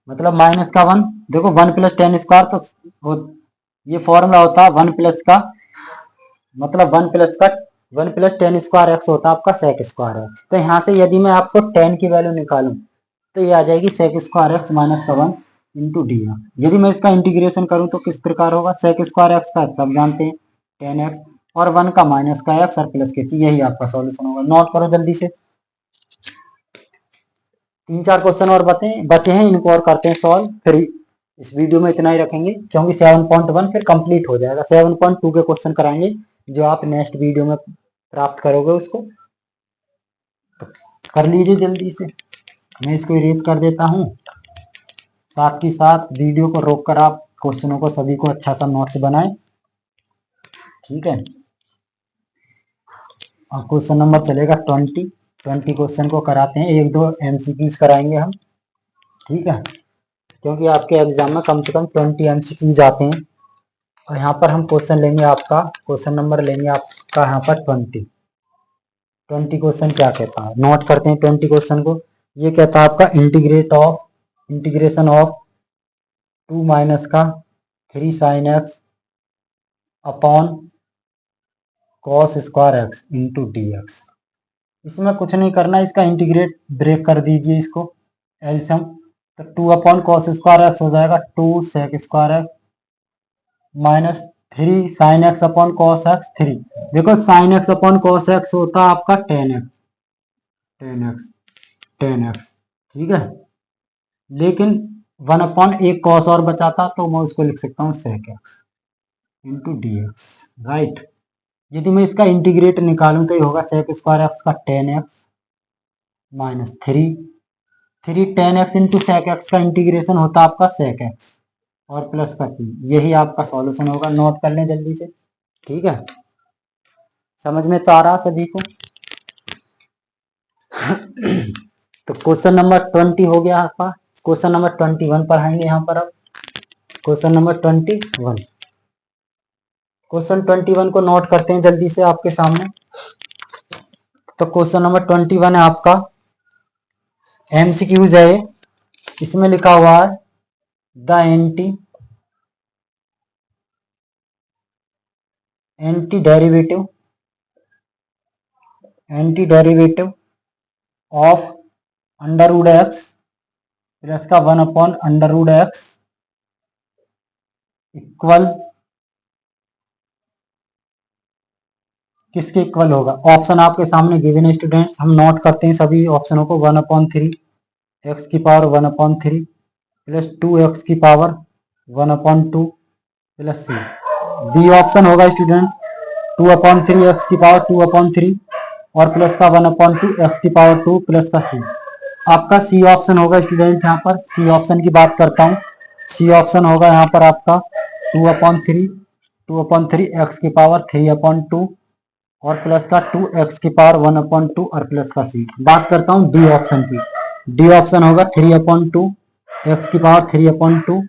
मतलब माइनस का 1, देखो 1 प्लस टेन स्क्वायर तो ये फॉर्मूला होता है 1 प्लस का, मतलब 1 प्लस टेन स्क्वायर एक्स होता है आपका सेक स्क्वायर एक्स। तो यहाँ से यदि मैं आपको 10 की वैल्यू निकालूं तो ये आ जाएगी सेक स्क्वायर एक्स माइनस का 1 इंटू डी एक्स। यदि मैं इसका इंटीग्रेशन करूं तो किस प्रकार होगा, सेक स्क्वायर एक्स का सब जानते हैं 10x और 1 का माइनस का x और प्लस के सी। यही आपका सॉल्यूशन होगा। नोट करो जल्दी से, 3-4 क्वेश्चन और बचे हैं, इनको और करते हैं सॉल्व, फिर इस वीडियो में इतना ही रखेंगे क्योंकि 7.1 फिर कंप्लीट हो जाएगा। 7.2 के क्वेश्चन कराएंगे जो आप नेक्स्ट वीडियो में प्राप्त करोगे उसको। तो कर लीजिए जल्दी से। मैं इसको इरेज कर देता हूँ, साथ ही साथ वीडियो को रोक कर आप क्वेश्चनों को सभी को अच्छा सा नोट्स बनाएं, ठीक है। और क्वेश्चन नंबर चलेगा 20 क्वेश्चन को कराते हैं, 1-2 MCQs कराएंगे हम, ठीक है, क्योंकि आपके एग्जाम में कम से कम 20 MCQs आते हैं। और यहाँ पर हम क्वेश्चन लेंगे आपका, क्वेश्चन नंबर लेंगे आपका यहाँ पर 20 क्वेश्चन क्या कहता है, नोट करते हैं 20 क्वेश्चन को। ये कहता है आपका इंटीग्रेशन ऑफ 2 माइनस का 3 sin x upon cos square x into dx। इसमें कुछ नहीं करना, इसका इंटीग्रेट ब्रेक कर दीजिए इसको, एलसीएम। तो 2 अपॉन cos स्क्वायर x हो जाएगा 2 sec square x minus 3 sin x upon cos x 3। देखो sin x upon cos x होता है आपका 10x, ठीक है। लेकिन 1 अपॉन एक cos और बचाता तो मैं उसको लिख सकता हूँ sec x into dx, right. यदि मैं इसका इंटीग्रेट निकालूं तो ये होगा sec स्क्वायर x का 10x minus 3 10x into sec x का इंटीग्रेशन होता है आपका sec x और प्लस का c। यही आपका सॉल्यूशन होगा, नोट कर लें जल्दी से, ठीक है। समझ में तो आ रहा सभी को। तो क्वेश्चन नंबर 20 हो गया आपका। क्वेश्चन नंबर 21 पढ़ाएंगे यहाँ पर अब। क्वेश्चन नंबर 21, क्वेश्चन 21 को नोट करते हैं जल्दी से आपके सामने। तो क्वेश्चन नंबर 21 है आपका, MCQs है। इसमें लिखा हुआ है the anti derivative of under root x plus का 1 upon under root x equal किसके इक्वल होगा। ऑप्शन आपके सामने गिवन है स्टूडेंट्स, हम नोट करते हैं सभी ऑप्शनों को। 1/3 एक्स की पावर 1/3 प्लस 2 एक्स की पावर 1/2 प्लस सी। बी ऑप्शन होगा स्टूडेंट्स 2/3 एक्स की पावर 2/3 और प्लस का 1/2 एक्स की पावर 2 प्लस का सी। आपका सी ऑप्शन होगा स्टूडेंट, यहाँ पर सी ऑप्शन की बात करता हूँ। सी ऑप्शन होगा यहाँ पर आपका 2/3 एक्स की पावर 3/2 और प्लस का 2 एक्स की पावर 1/2 और प्लस का सी। बात करता हूँ डी ऑप्शन की। डी ऑप्शन होगा 3/2 एक्स की पावर 3/2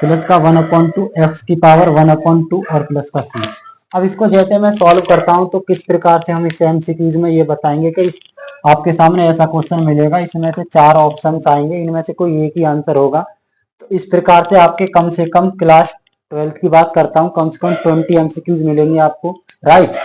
प्लस का 1/2 एक्स की पावर 1/2 और प्लस का सी। अब इसको जैसे मैं सॉल्व करता हूँ तो किस प्रकार से हम इस MCQs में ये बताएंगे कि आपके सामने ऐसा क्वेश्चन मिलेगा, इसमें से 4 ऑप्शन आएंगे, इनमें से कोई एक ही आंसर होगा। तो इस प्रकार से आपके कम से कम क्लास 12th की बात करता हूँ, कम से कम 20 MCQs मिलेंगे आपको, राइट।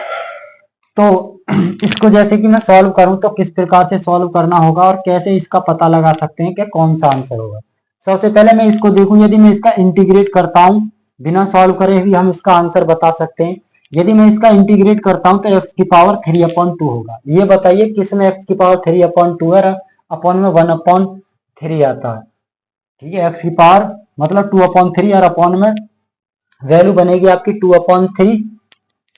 तो इसको जैसे कि मैं सॉल्व करूं तो किस प्रकार से सॉल्व करना होगा और कैसे इसका पता लगा सकते हैं कि कौन सा आंसर होगा। सबसे पहले मैं इसको देखूं, यदि मैं इसका इंटीग्रेट करता हूं बिना सॉल्व करे भी हम इसका आंसर बता सकते हैं। यदि मैं इसका इंटीग्रेट करता हूं तो x की पावर 3/2 होगा। ये बताइए किस में x की पावर 3/2 है, अपॉन में 1/3 आता है, ठीक है। x की पावर मतलब 2/3 और अपॉन में वैल्यू बनेगी आपकी 2/3।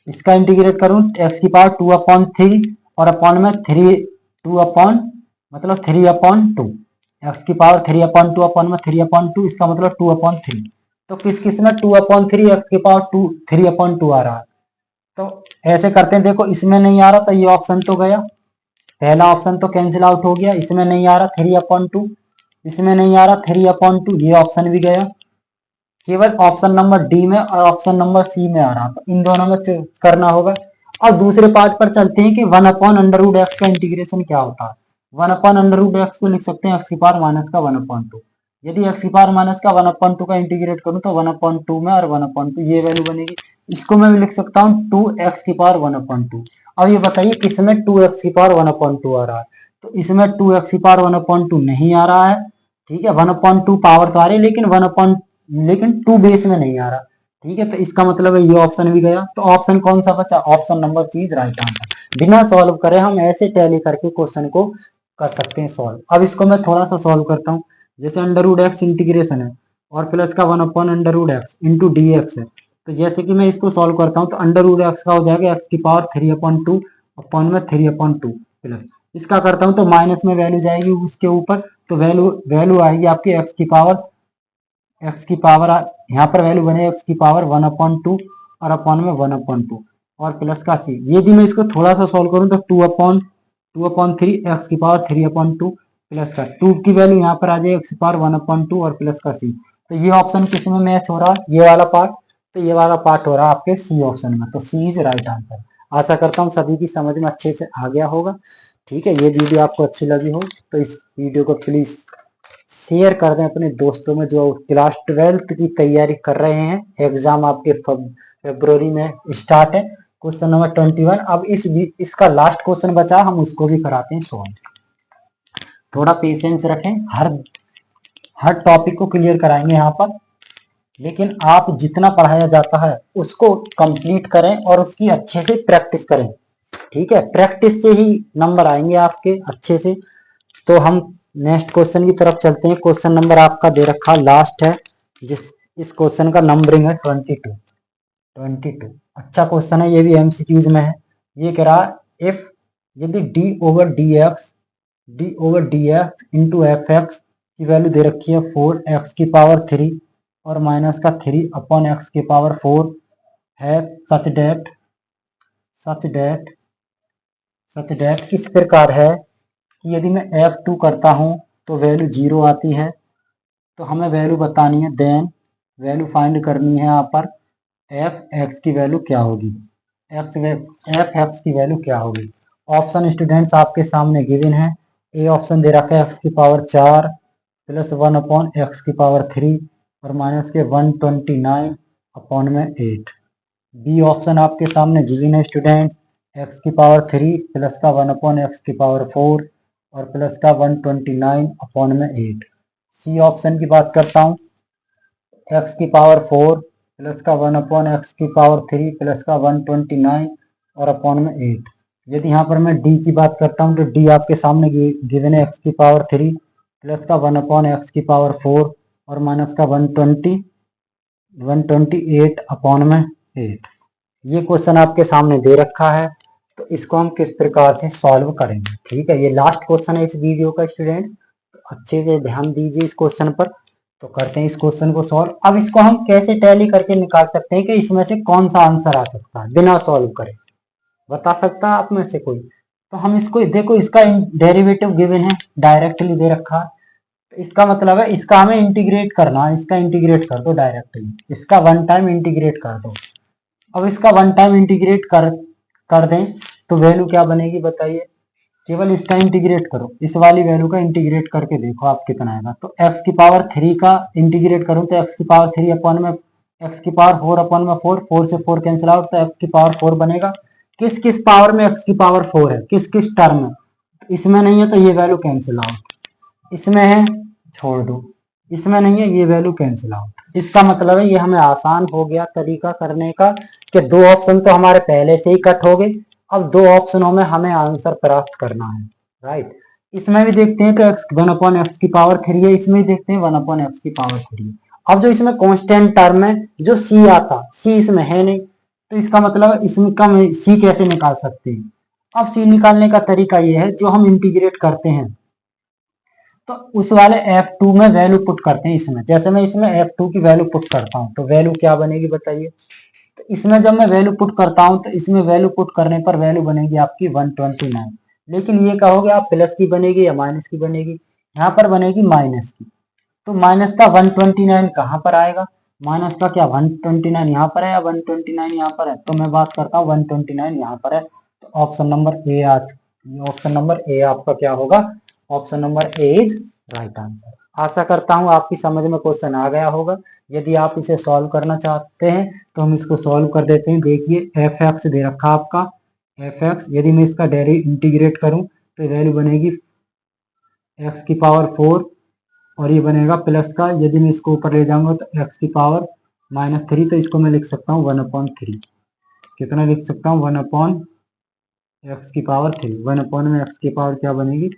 इसका इंटीग्रेट करूं x की पावर 2/3 और अपॉन में 3/2 एक्स की पावर 3/2 अपॉन में 3/2, इसका मतलब 2/3। तो किस किस में 2/3 एक्स की पावर 3/2 आ रहा है। तो ऐसे करते हैं, देखो इसमें नहीं आ रहा तो ये ऑप्शन तो गया, पहला ऑप्शन तो कैंसिल आउट हो गया। इसमें नहीं आ रहा 3/2, इसमें नहीं आ रहा 3/2, ये ऑप्शन भी गया। केवल ऑप्शन नंबर डी में और ऑप्शन नंबर सी में आ रहा, तो इन दोनों में करना होगा। और दूसरे पार्ट पर चलते हैं कि 1/√x का इंटीग्रेशन क्या होता है। 1/√x को लिख सकते हैं x की पावर माइनस का 1/2। यदि x की पावर माइनस का 1/2 का इंटीग्रेट करूं तो 1/2 में और 1/2 ये वैल्यू बनेगी। इसको मैं लिख सकता हूँ 2x की पावर 1/2। अब ये बताइए किसमें 2x की पावर 1/2 आ रहा है। तो इसमें 2x की पावर 1/2 नहीं आ रहा है, ठीक है। 1/2 पावर तो आ रही है लेकिन 2 बेस में नहीं आ रहा, ठीक है। तो इसका मतलब है ये ऑप्शन भी गया। तो ऑप्शन कौन सा बचा, ऑप्शन नंबर चीज राइट आंसर। बिना सॉल्व करे हम ऐसे टैली करके क्वेश्चन को कर सकते हैं सॉल्व। अब इसको मैं थोड़ा सा सॉल्व करता हूँ। जैसे अंडर रूट x इंटीग्रेशन है और प्लस का 1/√x इंटू dx है। तो जैसे कि मैं इसको सॉल्व करता हूँ तो अंडर रूट एक्स का हो जाएगा x की पावर 3/2 अपॉन में 3/2 प्लस इसका करता हूं तो माइनस में वैल्यू जाएगी उसके ऊपर, तो वैल्यू आएगी आपकी एक्स की पावर यहाँ पर वैल्यू बने एक्स की पावर 1/2 और अपॉन में 1/2 और प्लस का सी। यदि मैं इसको थोड़ा सा सॉल्व करूं तो 2/3 एक्स की पावर 3/2 प्लस का 2 की वैल्यू यहाँ पर आ जाएगी एक्स की पावर 1/2 और प्लस का सी। तो ये ऑप्शन किस में मैच हो रहा है, ये वाला पार्ट, तो ये वाला पार्ट हो रहा है आपके सी ऑप्शन में, तो सी इज राइट आंसर। आशा करता हूँ सभी की समझ में अच्छे से आ गया होगा। ठीक है, ये वीडियो आपको अच्छी लगी हो तो इस वीडियो को प्लीज शेयर कर दें अपने दोस्तों में जो क्लास 12th की तैयारी कर रहे हैं। एग्जाम आपके फरवरी में स्टार्ट है। क्वेश्चन नंबर 21, अब इसका लास्ट क्वेश्चन बचा, हम उसको भी कराते हैं सॉल्व। थोड़ा पेशेंस रखें, हर टॉपिक को क्लियर कराएंगे यहाँ पर, लेकिन आप जितना पढ़ाया जाता है उसको कंप्लीट करें और उसकी अच्छे से प्रैक्टिस करें। ठीक है, प्रैक्टिस से ही नंबर आएंगे आपके अच्छे से। तो हम नेक्स्ट क्वेश्चन की तरफ चलते हैं। क्वेश्चन नंबर आपका दे रखा लास्ट है, इस क्वेश्चन का नंबरिंग है 22। अच्छा क्वेश्चन है, ये भी एमसीक्यूज में है। ये कह रहा है इफ यदि D over D x into F x की वैल्यू दे रखी है 4x की पावर 3 और माइनस का 3 अपॉन एक्स की पावर 4 है, सच डेट इस प्रकार है कि यदि मैं F2 करता हूं तो वैल्यू 0 आती है। तो हमें वैल्यू बतानी है, देन वैल्यू फाइंड करनी है यहाँ पर एफ एक्स की वैल्यू क्या होगी, एफ एक्स की वैल्यू क्या होगी। ऑप्शन स्टूडेंट्स आपके सामने गिवन है। ए ऑप्शन दे रखा है एक्स की पावर 4 प्लस 1 अपॉन एक्स की पावर 3 और माइनस के 129 अपॉन में 8। बी ऑप्शन आपके सामने गिवन है स्टूडेंट, एक्स की पावर 3 प्लस का 1 अपॉन एक्स की पावर 4 और प्लस का 129 अपॉन में 8। सी ऑप्शन की बात करता हूँ, एक्स की पावर 4 प्लस का 1 अपॉन एक्स की पावर 3 प्लस का 129 और अपॉन में 8। यदि यहाँ पर मैं डी की बात करता हूँ तो डी आपके सामने गिवन है एक्स की पावर 3 प्लस का 1 अपॉन एक्स की पावर 4 और माइनस का 128 अपॉन में 8। ये क्वेश्चन आपके सामने दे रखा है, तो इसको हम किस प्रकार से सॉल्व करेंगे। ठीक है, ये लास्ट क्वेश्चन है इस वीडियो का स्टूडेंट, तो अच्छे से ध्यान दीजिए इस क्वेश्चन पर। तो करते हैं इस क्वेश्चन को सॉल्व। अब इसको हम कैसे टैली करके निकाल सकते हैं कि इसमें से कौन सा आंसर आ सकता है बिना सॉल्व करे, बता सकता है आप में से कोई। तो हम इसको देखो, इसका डेरिवेटिव गिवन है, डायरेक्टली दे रखा है, तो इसका मतलब है इसका हमें इंटीग्रेट करना है। इसका इंटीग्रेट कर दो डायरेक्टली, इसका वन टाइम इंटीग्रेट कर दो। अब इसका वन टाइम इंटीग्रेट कर दें तो वैल्यू क्या बनेगी बताइए। केवल इसका इंटीग्रेट करो, इस वाली वैल्यू का इंटीग्रेट करके देखो आप कितना आएगा। तो एक्स की पावर 3 का इंटीग्रेट करूं तो एक्स की पावर 3 अपॉन में एक्स की पावर 4 अपॉन में 4 से 4 कैंसिल आउट, तो एक्स की पावर 4 बनेगा। किस किस पावर में एक्स की पावर 4 है, किस किस टर्म में, तो इसमें नहीं है तो ये वैल्यू कैंसिल आउट, इसमें है छोड़ दो, इसमें नहीं है ये वैल्यू कैंसिल आउट। इसका मतलब है ये हमें आसान हो गया तरीका करने का कि दो ऑप्शन तो हमारे पहले से ही कट हो गए, अब दो ऑप्शनों में हमें आंसर प्राप्त करना है। राइट, इसमें भी देखते हैं तो एक्स 1 अपॉन एक्स की पावर 3 है, इसमें भी देखते हैं 1 अपॉन एक्स की पावर 3 है। अब जो इसमें कांस्टेंट टर्म है जो सी आता, सी इसमें है नहीं, तो इसका मतलब इसमें कम सी कैसे निकाल सकते हैं। अब सी निकालने का तरीका ये है, जो हम इंटीग्रेट करते हैं तो उस वाले F2 में वैल्यू पुट करते हैं। इसमें जैसे मैं इसमें F2 की वैल्यू पुट करता हूं तो वैल्यू क्या बनेगी बताइए। तो इसमें जब मैं वैल्यू पुट करता हूं तो इसमें वैल्यू पुट करने पर वैल्यू बनेगी आपकी 129। लेकिन ये कहोगे आप प्लस की बनेगी या माइनस की बनेगी, यहाँ पर बनेगी माइनस की। तो माइनस का 129 कहाँ पर आएगा, माइनस का क्या 129 यहाँ पर है या 129 यहाँ पर है, तो मैं बात करता हूँ 129 यहाँ पर है। तो ऑप्शन नंबर ए आपका क्या होगा, option number A is right answer. आशा करता हूँ आपकी समझ में क्वेश्चन आ गया होगा। यदि आप इसे सॉल्व करना चाहते हैं तो हम इसको सॉल्व कर देते हैं। देखिए एफ एक्स दे रखा आपका, एफ एक्स यदि मैं इसका इंटीग्रेट करूं तो वैल्यू बनेगी एक्स की पावर 4 और ये बनेगा प्लस का, यदि मैं इसको ऊपर ले जाऊंगा तो एक्स की पावर -3, तो इसको मैं लिख सकता हूँ 1/3। कितना लिख सकता हूँ 1/x की पावर 3, 1 में एक्स की पावर क्या बनेगी,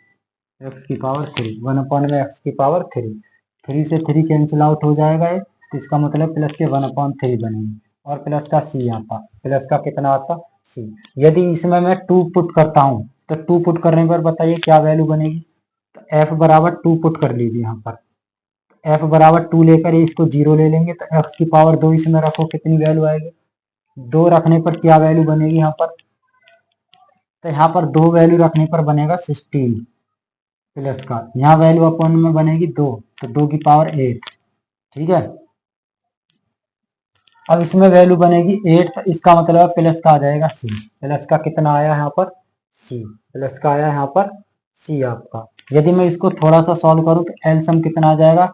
एक्स की पावर 3, 1 में एक्स की पावर 3, 3 से 3 कैंसिल आउट हो जाएगा है, तो इसका मतलब प्लस के 1/3 बनेगी और प्लस का सी आता, प्लस का कितना आता सी। यदि इसमें मैं 2 पुट करता हूँ तो 2 पुट करने पर बताइए क्या वैल्यू बनेगी। तो f बराबर 2 पुट कर लीजिए यहाँ पर। f बराबर 2 लेकर इसको 0 ले लेंगे तो x की पावर 2 इसमें रखो, कितनी वैल्यू आएगी। 2 रखने पर क्या वैल्यू बनेगी यहाँ पर। तो यहाँ पर 2 वैल्यू रखने पर बनेगा 16 प्लस का, यहाँ वैल्यू अपॉन में बनेगी 2, तो 2 की पावर 8। ठीक है, अब इसमें वैल्यू बनेगी 8, तो इसका मतलब प्लस का आ जाएगा c। प्लस का कितना आया यहाँ पर c, प्लस का आया यहाँ पर c आपका। यदि मैं इसको थोड़ा सा सॉल्व करूं तो एलसम कितना आ जाएगा।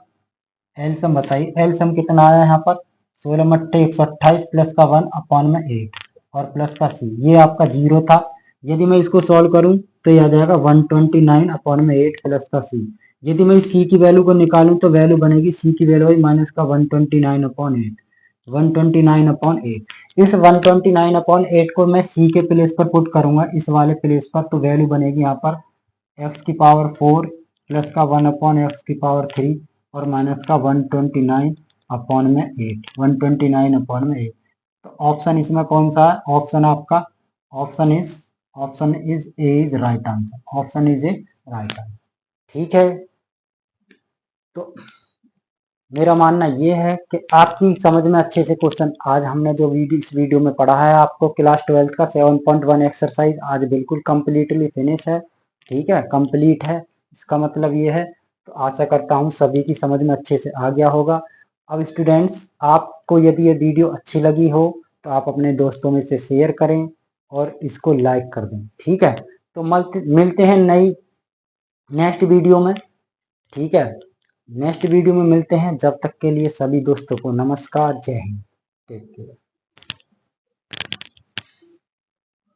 एलसम बताइए, एलसम कितना आया यहाँ पर 16 मट्टे 128 प्लस का 1 अपॉन में 8 और प्लस का c, ये आपका 0 था। यदि मैं इसको सॉल्व करूं तो यह आ जाएगा 129 अपॉन में 8 प्लस का c। यदि मैं c की वैल्यू को निकालूं तो वैल्यू बनेगी c की वैल्यू माइनस का 129 अपॉन 8, 129 अपॉन 8। इस 129 अपॉन 8 को मैं c के प्लेस पर पुट करूंगा, इस वाले प्लेस पर, तो वैल्यू बनेगी यहाँ पर x की पावर 4 प्लस का 1 अपॉन एक्स की पावर 3 और माइनस का 129 अपॉन में 8, 129 अपॉन में 8। तो ऑप्शन इसमें कौन सा है, ऑप्शन आपका option is a is right answer, option is a right answer. ठीक है, तो मेरा मानना ये है कि आपकी समझ में अच्छे से क्वेश्चन आज हमने जो इस वीडियो में पढ़ा है आपको क्लास 12 का 7.1 एक्सरसाइज आज बिल्कुल कंप्लीटली फिनिश है। ठीक है, कंप्लीट है, इसका मतलब ये है। तो आशा करता हूँ सभी की समझ में अच्छे से आ गया होगा। अब स्टूडेंट्स, आपको यदि ये वीडियो अच्छी लगी हो तो आप अपने दोस्तों में से शेयर करें और इसको लाइक कर दें। ठीक है, तो मिलते हैं नई नेक्स्ट वीडियो में। ठीक है, नेक्स्ट वीडियो में मिलते हैं, जब तक के लिए सभी दोस्तों को नमस्कार, जय हिंद, टेक केयर।